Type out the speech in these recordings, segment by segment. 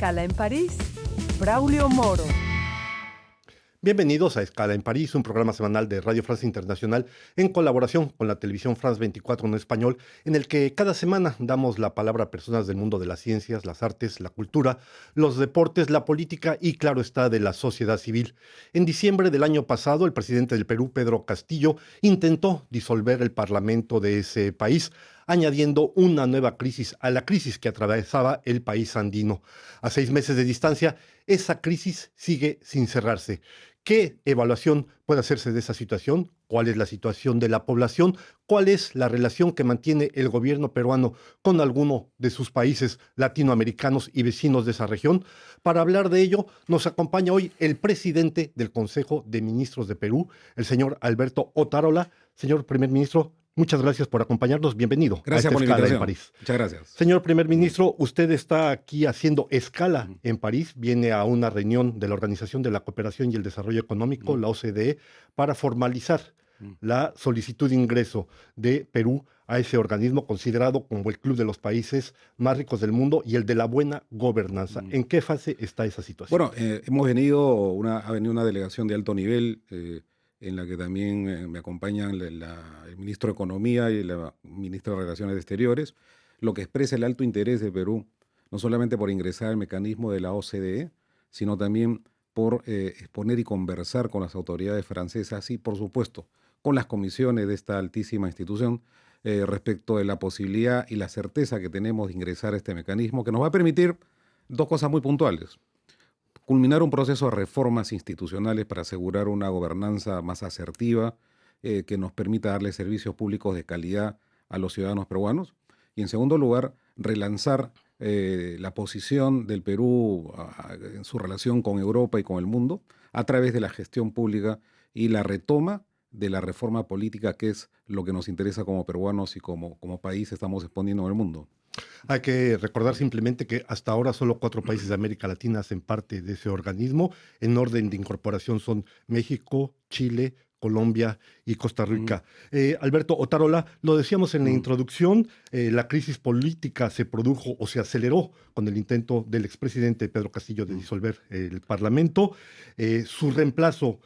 Escala en París, Braulio Moro. Bienvenidos a Escala en París, un programa semanal de Radio France Internacional en colaboración con la televisión France 24 en español, en el que cada semana damos la palabra a personas del mundo de las ciencias, las artes, la cultura, los deportes, la política y, claro está, de la sociedad civil. En diciembre del año pasado, el presidente del Perú, Pedro Castillo, intentó disolver el parlamento de ese país, añadiendo una nueva crisis a la crisis que atravesaba el país andino. A 6 meses de distancia, esa crisis sigue sin cerrarse. ¿Qué evaluación puede hacerse de esa situación? ¿Cuál es la situación de la población? ¿Cuál es la relación que mantiene el gobierno peruano con alguno de sus países latinoamericanos y vecinos de esa región? Para hablar de ello, nos acompaña hoy el presidente del Consejo de Ministros de Perú, el señor Alberto Otárola. Señor primer ministro, muchas gracias por acompañarnos. Bienvenido a Gracias esta por la escala en invitación. París. Muchas gracias. Señor primer ministro, usted está aquí haciendo escala en París, viene a una reunión de la Organización de la Cooperación y el Desarrollo Económico, la OCDE, para formalizar la solicitud de ingreso de Perú a ese organismo considerado como el club de los países más ricos del mundo y el de la buena gobernanza. ¿En qué fase está esa situación? Bueno, ha venido una delegación de alto nivel en la que también me acompañan el ministro de Economía y la ministra de Relaciones Exteriores, lo que expresa el alto interés de Perú, no solamente por ingresar al mecanismo de la OCDE, sino también por exponer y conversar con las autoridades francesas y, por supuesto, con las comisiones de esta altísima institución respecto de la posibilidad y la certeza que tenemos de ingresar a este mecanismo, que nos va a permitir dos cosas muy puntuales: culminar un proceso de reformas institucionales para asegurar una gobernanza más asertiva que nos permita darle servicios públicos de calidad a los ciudadanos peruanos. Y en segundo lugar, relanzar la posición del Perú en su relación con Europa y con el mundo a través de la gestión pública y la retoma de la reforma política, que es lo que nos interesa como peruanos y como país estamos exponiendo en el mundo. Hay que recordar simplemente que hasta ahora solo 4 países de América Latina hacen parte de ese organismo. En orden de incorporación son México, Chile, Colombia y Costa Rica. Alberto Otárola, lo decíamos en la introducción, la crisis política se produjo o se aceleró con el intento del expresidente Pedro Castillo de disolver el Parlamento. Su reemplazo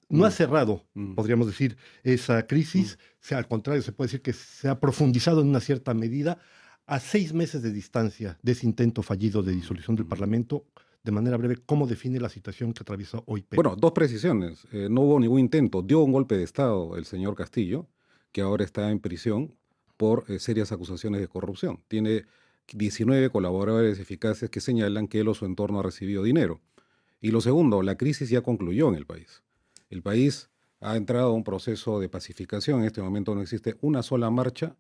no ha cerrado, podríamos decir, esa crisis. Al contrario, se puede decir que se ha profundizado en una cierta medida. A 6 meses de distancia de ese intento fallido de disolución del Parlamento, de manera breve, ¿cómo define la situación que atraviesa hoy Perú? Bueno, dos precisiones. No hubo ningún intento. Dio un golpe de Estado el señor Castillo, que ahora está en prisión por serias acusaciones de corrupción. Tiene 19 colaboradores eficaces que señalan que él o su entorno ha recibido dinero. Y lo segundo, la crisis ya concluyó en el país. El país ha entrado a un proceso de pacificación. En este momento no existe una sola marcha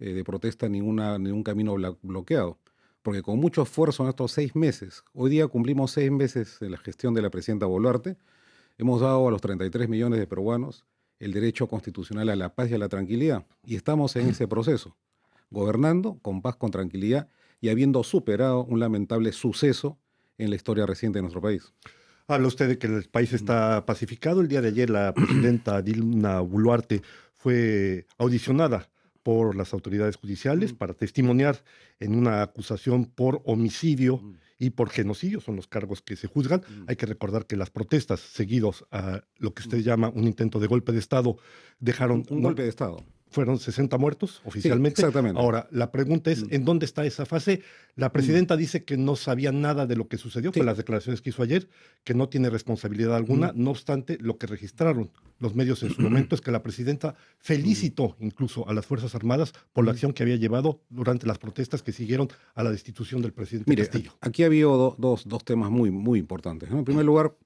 de protesta, ningún camino bloqueado. Porque con mucho esfuerzo en estos 6 meses, hoy día cumplimos 6 meses de la gestión de la presidenta Boluarte, hemos dado a los 33 millones de peruanos el derecho constitucional a la paz y a la tranquilidad. Y estamos en ese proceso, gobernando con paz, con tranquilidad y habiendo superado un lamentable suceso en la historia reciente de nuestro país. Habla usted de que el país está pacificado. El día de ayer la presidenta Dina Boluarte fue audicionada por las autoridades judiciales para testimoniar en una acusación por homicidio y por genocidio, son los cargos que se juzgan. Hay que recordar que las protestas seguidos a lo que usted llama un intento de golpe de Estado dejaron... Un golpe de Estado. Fueron 60 muertos oficialmente. Sí, exactamente. Ahora, la pregunta es, ¿en dónde está esa fase? La presidenta dice que no sabía nada de lo que sucedió, Sí. fue las declaraciones que hizo ayer, que no tiene responsabilidad alguna. No obstante, lo que registraron los medios en su momento es que la presidenta felicitó incluso a las Fuerzas Armadas por la acción que había llevado durante las protestas que siguieron a la destitución del presidente Mire, Castillo. aquí ha habido dos temas muy, muy importantes, ¿no? En primer lugar,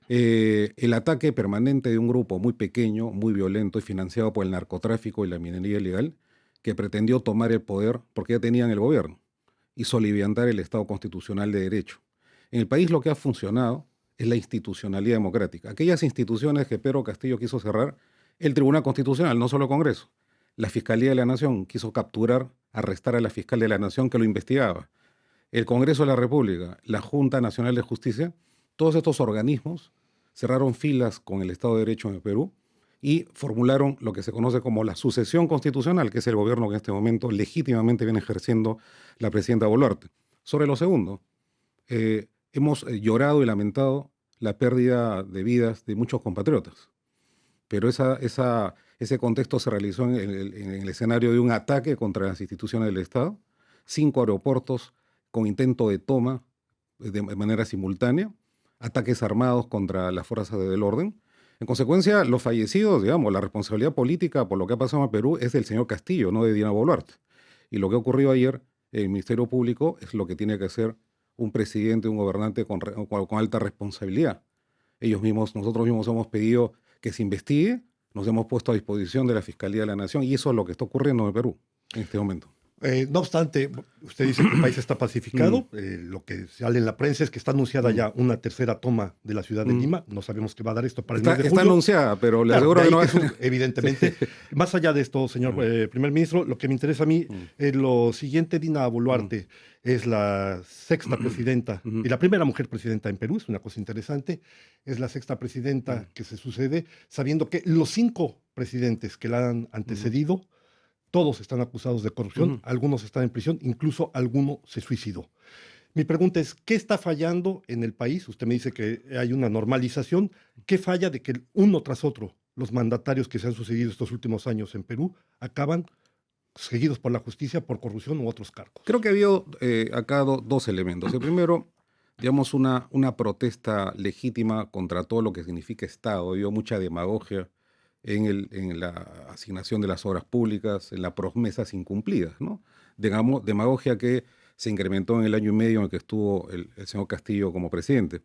el ataque permanente de un grupo muy pequeño, muy violento y financiado por el narcotráfico y la minería ilegal, que pretendió tomar el poder porque ya tenían el gobierno y soliviantar el Estado constitucional de derecho. En el país lo que ha funcionado es la institucionalidad democrática. Aquellas instituciones que Pedro Castillo quiso cerrar, el Tribunal Constitucional, no solo el Congreso, la Fiscalía de la Nación quiso capturar, arrestar a la fiscal de la Nación que lo investigaba, el Congreso de la República, la Junta Nacional de Justicia. Todos estos organismos cerraron filas con el Estado de Derecho en el Perú y formularon lo que se conoce como la sucesión constitucional, que es el gobierno que en este momento legítimamente viene ejerciendo la presidenta Boluarte. Sobre lo segundo, hemos llorado y lamentado la pérdida de vidas de muchos compatriotas, pero ese contexto se realizó en el escenario de un ataque contra las instituciones del Estado, 5 aeropuertos con intento de toma de manera simultánea, ataques armados contra las fuerzas del orden. En consecuencia, los fallecidos, digamos, la responsabilidad política por lo que ha pasado en Perú es del señor Castillo, no de Dina Boluarte. Y lo que ocurrió ayer en el Ministerio Público es lo que tiene que hacer un presidente, un gobernante con alta responsabilidad. Nosotros mismos hemos pedido que se investigue, nos hemos puesto a disposición de la Fiscalía de la Nación y eso es lo que está ocurriendo en Perú en este momento. No obstante, usted dice que el país está pacificado. Lo que sale en la prensa es que está anunciada ya una tercera toma de la ciudad de Lima. No sabemos qué va a dar esto para el mes de julio. Está anunciada, pero le aseguro que no es... Evidentemente. Sí. Más allá de esto, señor primer ministro, lo que me interesa a mí es lo siguiente. Dina Boluarte es la sexta presidenta y la primera mujer presidenta en Perú. Es una cosa interesante. Es la sexta presidenta que se sucede, sabiendo que los 5 presidentes que la han antecedido todos están acusados de corrupción, algunos están en prisión, incluso alguno se suicidó. Mi pregunta es, ¿qué está fallando en el país? Usted me dice que hay una normalización. ¿Qué falla de que uno tras otro los mandatarios que se han sucedido estos últimos años en Perú acaban seguidos por la justicia por corrupción u otros cargos? Creo que ha habido acá dos elementos. El primero, digamos, una protesta legítima contra todo lo que significa Estado. Ha habido mucha demagogia en la asignación de las obras públicas, en las promesas incumplidas, ¿no? Demagogia que se incrementó en el año y medio en el que estuvo el señor Castillo como presidente.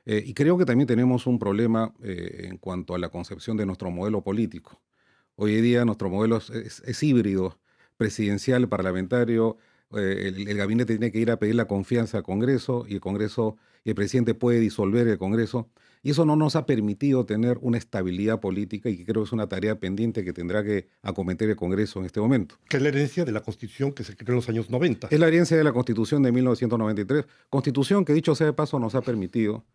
Y creo que también tenemos un problema en cuanto a la concepción de nuestro modelo político. Hoy en día nuestro modelo es híbrido, presidencial, parlamentario. El gabinete tiene que ir a pedir la confianza al Congreso y el presidente puede disolver el Congreso. Y eso no nos ha permitido tener una estabilidad política y que creo que es una tarea pendiente que tendrá que acometer el Congreso en este momento. Que es la herencia de la Constitución que se creó en los años 90. Es la herencia de la Constitución de 1993. Constitución que, dicho sea de paso, nos ha permitido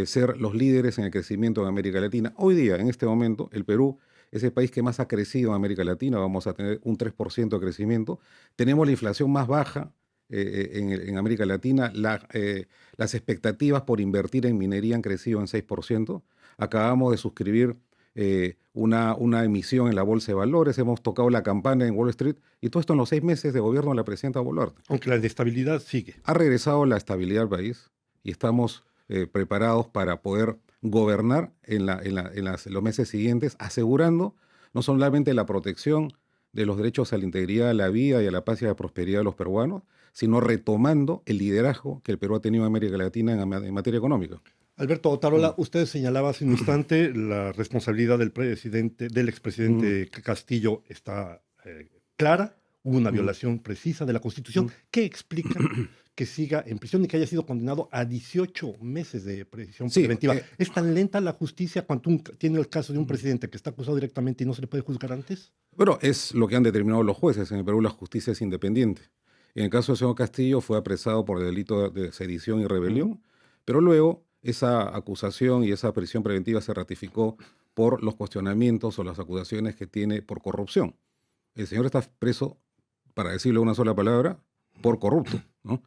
ser los líderes en el crecimiento en América Latina. Hoy día, en este momento, el Perú es el país que más ha crecido en América Latina. Vamos a tener un 3% de crecimiento. Tenemos la inflación más baja en América Latina. Las expectativas por invertir en minería han crecido en 6%. Acabamos de suscribir una emisión en la Bolsa de Valores. Hemos tocado la campana en Wall Street. Y todo esto en los 6 meses de gobierno de la presidenta Boluarte. Aunque la inestabilidad sigue. Ha regresado la estabilidad al país y estamos preparados para poder gobernar en los meses siguientes, asegurando no solamente la protección de los derechos a la integridad, a la vida y a la paz y a la prosperidad de los peruanos, sino retomando el liderazgo que el Perú ha tenido en América Latina en materia económica. Alberto Otárola, usted señalaba hace un instante la responsabilidad del expresidente Castillo está clara, hubo una violación precisa de la Constitución. ¿Qué explica que siga en prisión y que haya sido condenado a 18 meses de prisión preventiva? ¿Es tan lenta la justicia cuando tiene el caso de un presidente que está acusado directamente y no se le puede juzgar antes? Bueno, es lo que han determinado los jueces. En el Perú la justicia es independiente. En el caso del señor Castillo fue apresado por el delito de sedición y rebelión, pero luego esa acusación y esa prisión preventiva se ratificó por los cuestionamientos o las acusaciones que tiene por corrupción. El señor está preso, para decirlo una sola palabra, por corrupto, ¿no?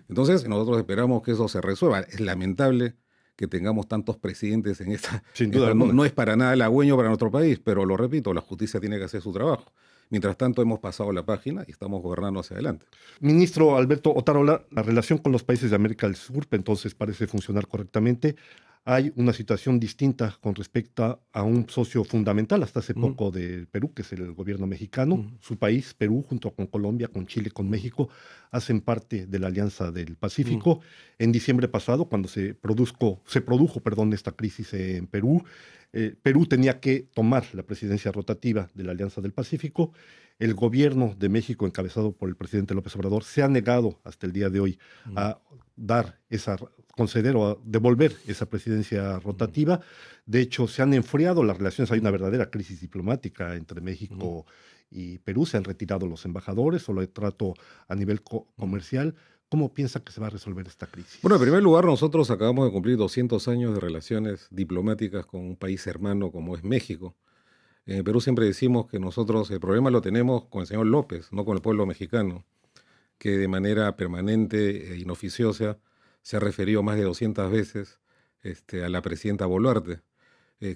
Entonces, nosotros esperamos que eso se resuelva. Es lamentable que tengamos tantos presidentes en esta... Sin duda no es para nada halagüeño para nuestro país, pero lo repito, la justicia tiene que hacer su trabajo. Mientras tanto, hemos pasado la página y estamos gobernando hacia adelante. Ministro Alberto Otárola, la relación con los países de América del Sur entonces parece funcionar correctamente. Hay una situación distinta con respecto a un socio fundamental hasta hace poco del Perú, que es el gobierno mexicano. Su país, Perú, junto con Colombia, con Chile, con México, hacen parte de la Alianza del Pacífico. En diciembre pasado, cuando se produjo esta crisis en Perú, Perú tenía que tomar la presidencia rotativa de la Alianza del Pacífico. El gobierno de México, encabezado por el presidente López Obrador, se ha negado hasta el día de hoy a conceder o a devolver esa presidencia rotativa. De hecho, se han enfriado las relaciones. Hay una verdadera crisis diplomática entre México y Perú. Se han retirado los embajadores, solo hay trato a nivel comercial. ¿Cómo piensa que se va a resolver esta crisis? Bueno, en primer lugar, nosotros acabamos de cumplir 200 años de relaciones diplomáticas con un país hermano como es México. En Perú siempre decimos que nosotros el problema lo tenemos con el señor López, no con el pueblo mexicano, que de manera permanente e inoficiosa se ha referido más de 200 veces a la presidenta Boluarte.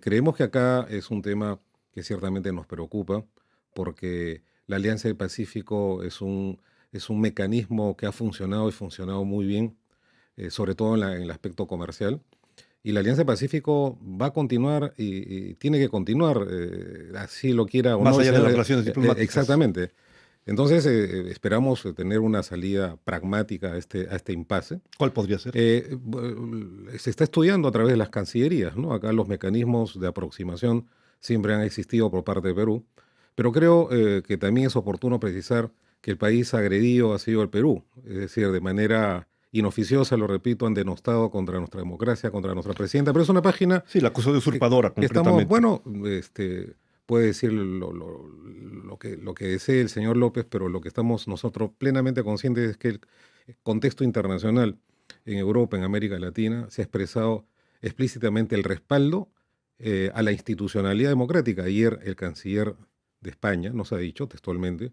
Creemos que acá es un tema que ciertamente nos preocupa porque la Alianza del Pacífico es un mecanismo que ha funcionado y funcionado muy bien, sobre todo en el aspecto comercial. Y la Alianza del Pacífico va a continuar y tiene que continuar, así lo quiera o Más no. allá de las relaciones diplomáticas. Exactamente. Entonces, esperamos tener una salida pragmática a este impasse. ¿Cuál podría ser? Se está estudiando a través de las cancillerías, ¿no? Acá los mecanismos de aproximación siempre han existido por parte de Perú, pero creo que también es oportuno precisar que el país agredido ha sido el Perú, es decir, de manera inoficiosa, lo repito, han denostado contra nuestra democracia, contra nuestra presidenta, pero es una página Sí, la acusó de usurpadora, que estamos, concretamente. bueno, puede decir lo que desee el señor López, pero lo que estamos nosotros plenamente conscientes es que el contexto internacional en Europa, en América Latina, se ha expresado explícitamente el respaldo a la institucionalidad democrática. Ayer el canciller de España nos ha dicho textualmente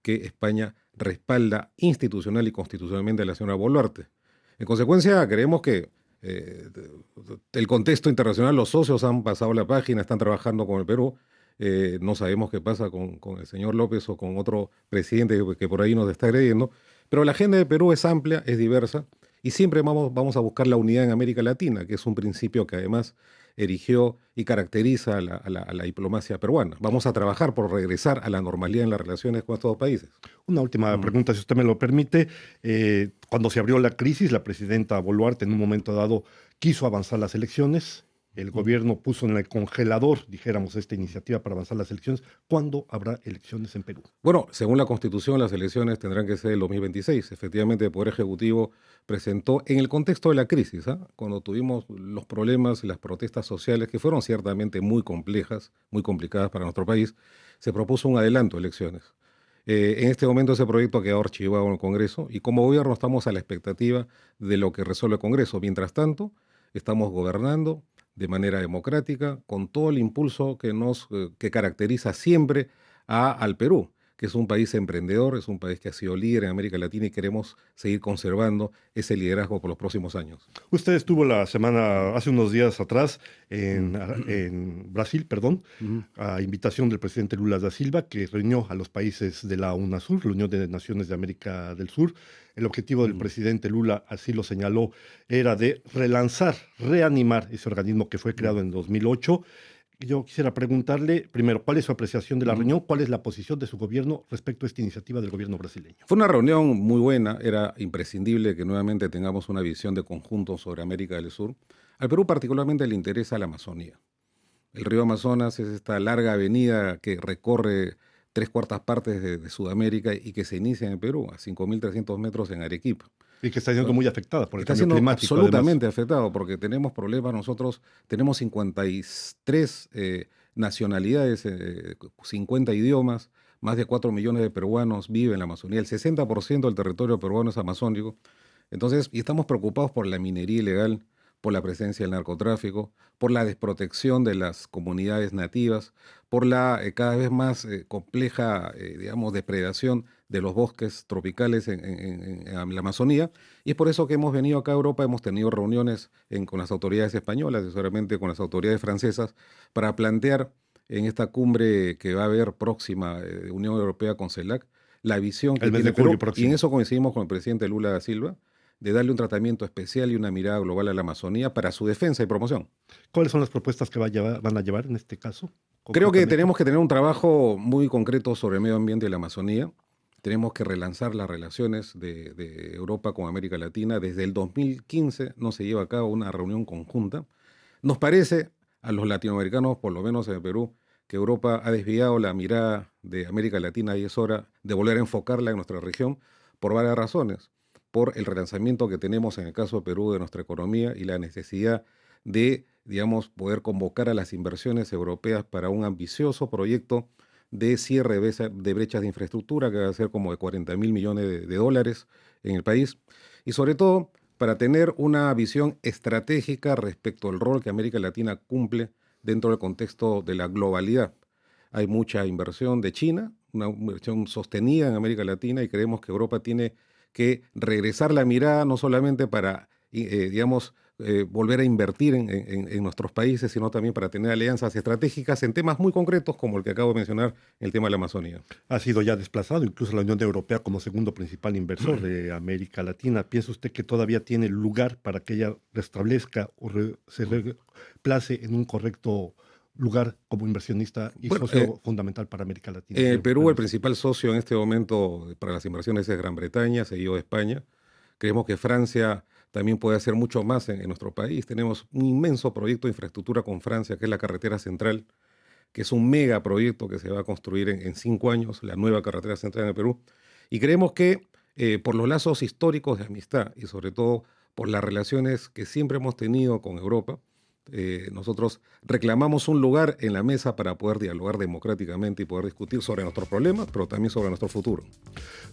que España respalda institucional y constitucionalmente a la señora Boluarte. En consecuencia, creemos que el contexto internacional, los socios han pasado la página, están trabajando con el Perú. No sabemos qué pasa con el señor López o con otro presidente que por ahí nos está agrediendo, pero la agenda de Perú es amplia, es diversa, y siempre vamos a buscar la unidad en América Latina, que es un principio que además erigió y caracteriza a la diplomacia peruana. Vamos a trabajar por regresar a la normalidad en las relaciones con estos dos países. Una última pregunta, si usted me lo permite. Cuando se abrió la crisis, la presidenta Boluarte en un momento dado quiso avanzar las elecciones. El gobierno puso en el congelador, dijéramos, esta iniciativa para avanzar las elecciones. ¿Cuándo habrá elecciones en Perú? Bueno, según la Constitución, las elecciones tendrán que ser el 2026. Efectivamente, el Poder Ejecutivo presentó en el contexto de la crisis, cuando tuvimos los problemas y las protestas sociales, que fueron ciertamente muy complejas, muy complicadas para nuestro país, se propuso un adelanto de elecciones. En este momento ese proyecto ha quedado archivado en el Congreso y como gobierno estamos a la expectativa de lo que resuelve el Congreso. Mientras tanto, estamos gobernando de manera democrática, con todo el impulso que caracteriza siempre al Perú, que es un país emprendedor, es un país que ha sido líder en América Latina y queremos seguir conservando ese liderazgo por los próximos años. Usted estuvo hace unos días atrás, en Brasil, perdón, a invitación del presidente Lula da Silva, que reunió a los países de la UNASUR, la Unión de Naciones de América del Sur. El objetivo del presidente Lula, así lo señaló, era de reanimar ese organismo que fue creado en 2008. Yo quisiera preguntarle, primero, ¿cuál es su apreciación de la reunión? ¿Cuál es la posición de su gobierno respecto a esta iniciativa del gobierno brasileño? Fue una reunión muy buena, era imprescindible que nuevamente tengamos una visión de conjunto sobre América del Sur. Al Perú particularmente le interesa la Amazonía. El río Amazonas es esta larga avenida que recorre 3/4 de Sudamérica y que se inicia en el Perú, a 5.300 metros en Arequipa. Y que está siendo muy afectada por el Está cambio siendo climático. absolutamente afectado porque tenemos problemas. Nosotros tenemos 53 nacionalidades, 50 idiomas, más de 4 millones de peruanos viven en la Amazonía. El 60% del territorio peruano es amazónico. Entonces, y estamos preocupados por la minería ilegal, por la presencia del narcotráfico, por la desprotección de las comunidades nativas, por la cada vez más compleja, digamos, depredación de los bosques tropicales en la Amazonía. Y es por eso que hemos venido acá a Europa, hemos tenido reuniones con las autoridades españolas y seguramente con las autoridades francesas para plantear en esta cumbre que va a haber próxima de Unión Europea con CELAC, la visión que El mes tiene de julio Perú. Y próximo. en eso coincidimos con el presidente Lula da Silva, de darle un tratamiento especial y una mirada global a la Amazonía para su defensa y promoción. ¿Cuáles son las propuestas que van a llevar en este caso? Creo que concretamente? tenemos que tener un trabajo muy concreto sobre el medio ambiente y la Amazonía. Tenemos que relanzar las relaciones de Europa con América Latina. Desde el 2015 no se lleva a cabo una reunión conjunta. Nos parece a los latinoamericanos, por lo menos en el Perú, que Europa ha desviado la mirada de América Latina y es hora de volver a enfocarla en nuestra región por varias razones. Por el relanzamiento que tenemos en el caso de Perú de nuestra economía y la necesidad de, digamos, poder convocar a las inversiones europeas para un ambicioso proyecto de cierre de brechas de infraestructura que va a ser como de 40.000 millones de dólares en el país. Y sobre todo, para tener una visión estratégica respecto al rol que América Latina cumple dentro del contexto de la globalidad. Hay mucha inversión de China, una inversión sostenida en América Latina y creemos que Europa tiene que regresar la mirada no solamente para digamos, volver a invertir en nuestros países, sino también para tener alianzas estratégicas en temas muy concretos como el que acabo de mencionar, el tema de la Amazonía. Ha sido ya desplazado incluso la Unión Europea como segundo principal inversor de América Latina. ¿Piensa usted que todavía tiene lugar para que ella restablezca o se reemplace en un correcto lugar como inversionista y socio fundamental para América Latina? En el Perú, el principal socio en este momento para las inversiones es Gran Bretaña, seguido de España. Creemos que Francia también puede hacer mucho más en nuestro país. Tenemos un inmenso proyecto de infraestructura con Francia, que es la carretera central, que es un megaproyecto que se va a construir en 5 años, la nueva carretera central en el Perú. Y creemos que por los lazos históricos de amistad y sobre todo por las relaciones que siempre hemos tenido con Europa, nosotros reclamamos un lugar en la mesa para poder dialogar democráticamente y poder discutir sobre nuestros problemas, pero también sobre nuestro futuro.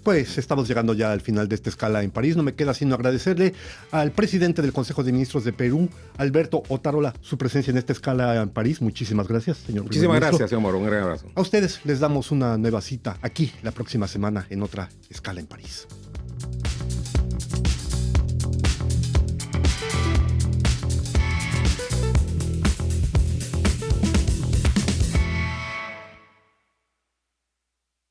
Pues estamos llegando ya al final de esta escala en París. No me queda sino agradecerle al presidente del Consejo de Ministros de Perú, Alberto Otárola, su presencia en esta escala en París. Muchísimas gracias, señor. Muchísimas gracias, señor Moro. Un gran abrazo. A ustedes les damos una nueva cita aquí la próxima semana en otra escala en París.